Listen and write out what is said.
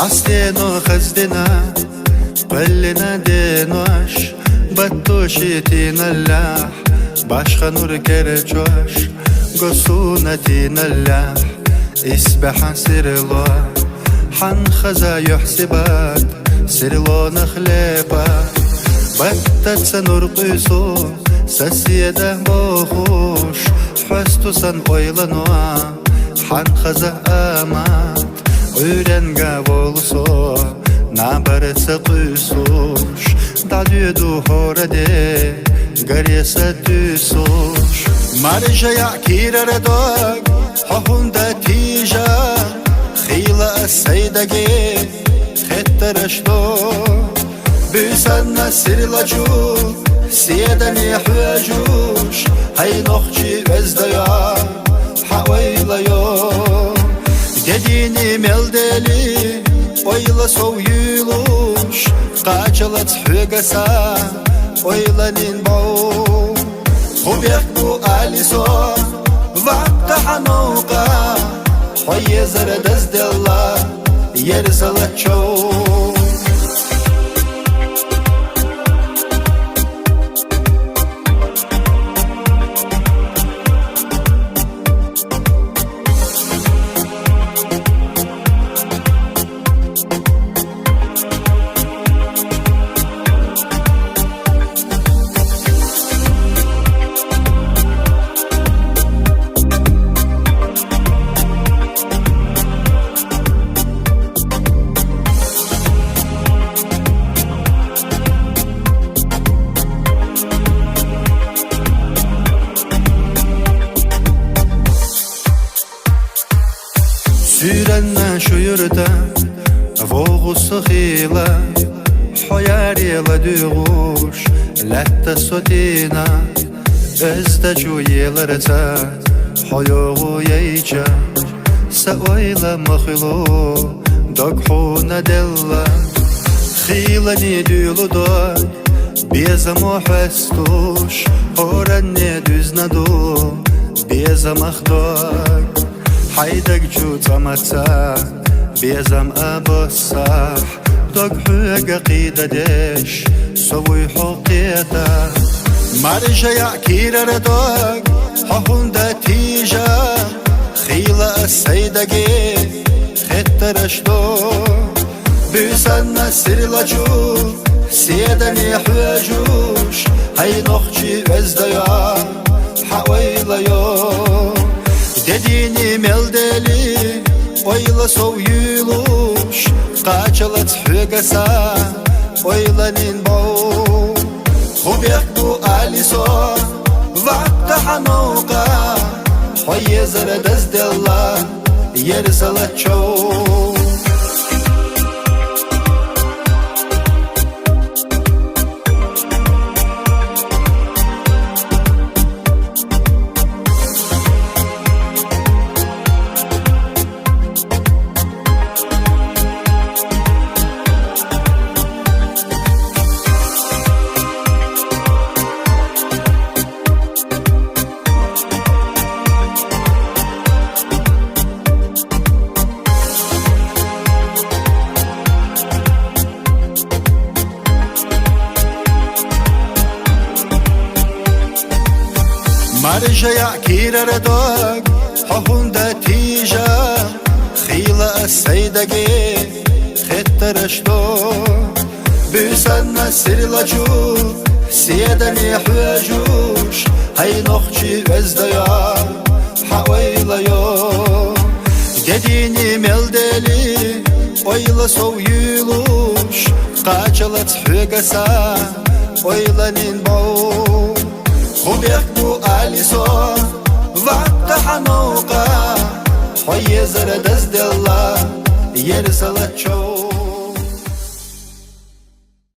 Настено خزدنا قلنا دينوش بطوشيتين اللح باشخا نور كرجوش قصونتين اللح اسبح سيرلو حن خزا يحسبات سيرلو نخليبات بطت نور قيسو سسيده بوخوش حستو سن قويلنوا حن خزا امات Öğrenga bolso nabarsa qüsuş Dalüdu horade garyasa tüsuş Marjaya kirara dog Hahunda tija Khila saydage Khettarashto Büsanna sirlacu Siyadan yahwajuş Hay nohçi vezdaya Havayla yok Dediğini meldeli oyla soğuyuluş Kaçalat hügasa oylanin boğ Hubek bu aliso vakta hanuka Hoye zara dazdella yer salat çoğ Sürenna şu yurda Voğusu khila Hoyariyla düğuş Latta sotina Özde şu yılırta Hoyoğu yeyca Sa oyla mıhlu Doghuna della Khila ni düğulu doy Beza muhastuş Horan ne düznadu Beza mahdoy حيدك جو تمتا بيزم أبو الصح دوك حوق قيدة ديش سوي حقيتا مرجع كير ردوك حهون دا تيجا خيلة السيدة جي خطرشتو بيسانا سيرلاجو سيدان يحواجوش هاي نخجي وزدايا حويلا يوم Dediğini meldeli oyla soğuyuluş Kaçalat hügasa oylanin boğ Hubek bu aliso vakta hanuka Hoye zara dazdella yer salat çoğ مرجع كير ردوك حهوندا تيجا خيلة السيدة جي خطرشتو بيسانا سيرلاجو سيدان يحواجوش هاي نخجي وزدايا حويلا يوم Dediğini meldeli oyla soğuyuluş Kaçalat hügasa oylanin boğ خوبك بو أليسون وقت حنوقة حيزر دزد الله يرسل تشو